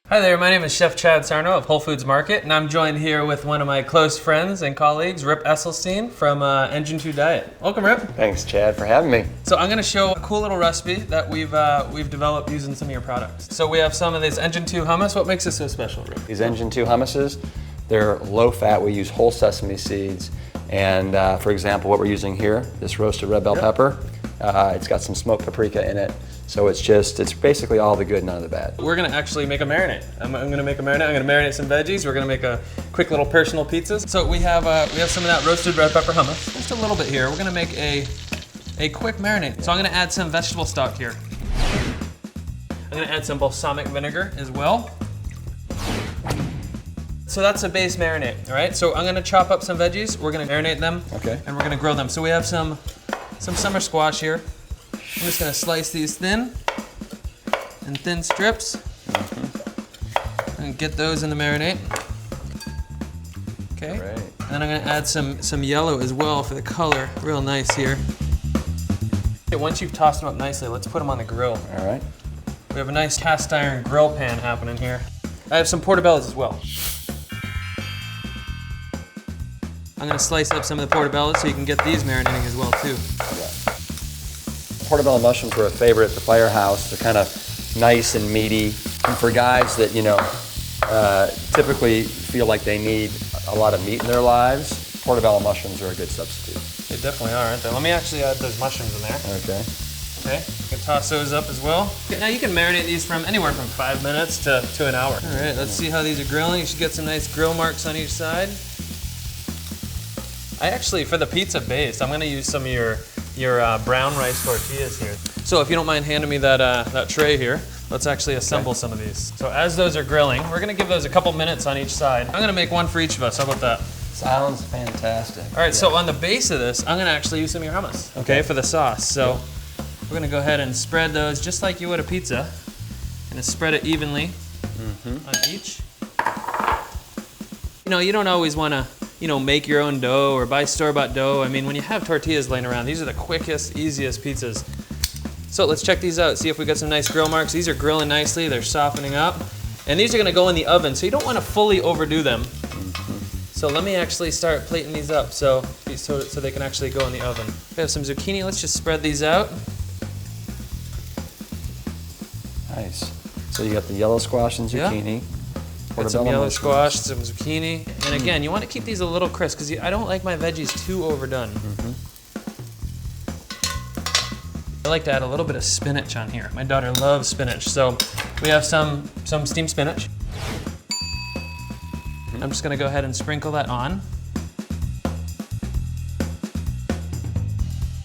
Hi there, my name is Chef Chad Sarno of Whole Foods Market, and I'm joined here with one of my close friends and colleagues, RIP ESSELSTYN from Engine 2 Diet. Welcome, Rip. Thanks, Chad, for having me. So I'm going to show a cool little recipe that we've developed using some of your products. So we have some of this Engine 2 hummus. What makes it so special, Rip? These Engine 2 hummuses, they're low fat. We use whole sesame seeds. And for example, what we're using here, this roasted red bell pepper, it's got some smoked paprika in it. So it's basically all the good, none of the bad. We're gonna actually make a marinade. I'm gonna make a marinade. I'm gonna marinate some veggies. We're gonna make a quick little personal pizzas. So we have some of that roasted red pepper hummus. Just a little bit here. We're gonna make a quick marinade. So I'm gonna add some vegetable stock here. I'm gonna add some balsamic vinegar as well. So that's a base marinade, all right? So I'm gonna chop up some veggies. We're gonna marinate them, and we're gonna grill them. So we have some summer squash here. I'm just gonna slice these thin strips and get those in the marinade. Okay. Right. And then I'm gonna add some yellow as well for the color. Real nice here. Okay, once you've tossed them up nicely, let's put them on the grill. All right. We have a nice cast iron grill pan happening here. I have some portobellos as well. I'm gonna slice up some of the portobellos so you can get these marinating as well too. Portobello mushrooms were a favorite at the firehouse. They're kind of nice and meaty. And for guys that, typically feel like they need a lot of meat in their lives, portobello mushrooms are a good substitute. They definitely are, aren't they? Let me actually add those mushrooms in there. Okay. Okay, you can toss those up as well. Now you can marinate these from anywhere from 5 minutes to an hour. All right, let's see how these are grilling. You should get some nice grill marks on each side. I actually, for the pizza base, I'm gonna use some of your brown rice tortillas here. So if you don't mind handing me that tray here, let's actually assemble some of these. So as those are grilling, we're gonna give those a couple minutes on each side. I'm gonna make one for each of us, how about that? Sounds fantastic. All right, so on the base of this, I'm gonna actually use some of your hummus, okay, for the sauce. So we're gonna go ahead and spread those just like you would a pizza. Gonna spread it evenly on each. You don't always wanna make your own dough or buy store-bought dough. I mean, when you have tortillas laying around, these are the quickest, easiest pizzas. So let's check these out, see if we got some nice grill marks. These are grilling nicely, they're softening up. And these are gonna go in the oven, so you don't wanna fully overdo them. So let me actually start plating these up so they can actually go in the oven. We have some zucchini, let's just spread these out. Nice. So you got the yellow squash and zucchini. Got some yellow squash, some zucchini. And again, you want to keep these a little crisp because I don't like my veggies too overdone. I like to add a little bit of spinach on here. My daughter loves spinach. So we have some steamed spinach. I'm just gonna go ahead and sprinkle that on.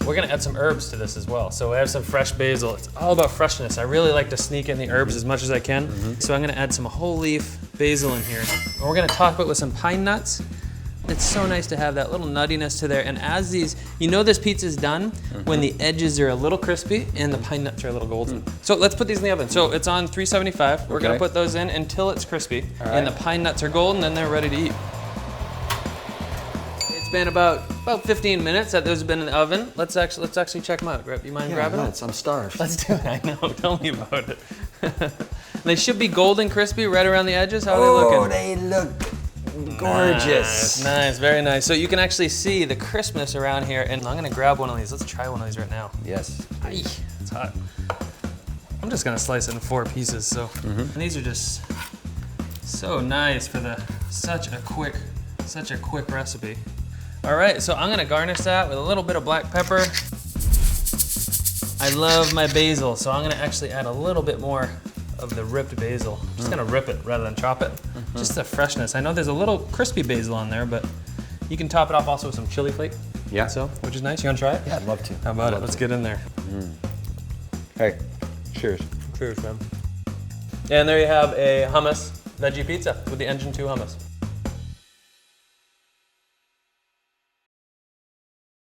We're gonna add some herbs to this as well. So I have some fresh basil. It's all about freshness. I really like to sneak in the herbs as much as I can. So I'm gonna add some whole leaf basil in here. And we're gonna top it with some pine nuts. It's so nice to have that little nuttiness to there. And as these, this pizza's done when the edges are a little crispy and the pine nuts are a little golden. So let's put these in the oven. So it's on 375. We're gonna put those in until it's crispy. And the pine nuts are golden, then they're ready to eat. It's been about 15 minutes that those have been in the oven. Let's actually check them out. You mind grabbing them? I'm starved. Let's do it. I know. Tell me about it. They should be golden crispy right around the edges. How are they looking? Oh, they look gorgeous. Nice, very nice. So you can actually see the crispness around here. And I'm gonna grab one of these. Let's try one of these right now. Yes. Ay, it's hot. I'm just gonna slice it in 4 pieces. So, and these are just so nice for such a quick recipe. All right, so I'm gonna garnish that with a little bit of black pepper. I love my basil, so I'm gonna actually add a little bit more of the ripped basil. I'm just gonna rip it rather than chop it. Just the freshness. I know there's a little crispy basil on there, but you can top it off also with some chili flake. Yeah. So, which is nice. You wanna try it? Yeah, I'd love to. How about it? Let's get in there. Hey, cheers. Cheers, man. And there you have a hummus veggie pizza with the Engine 2 hummus.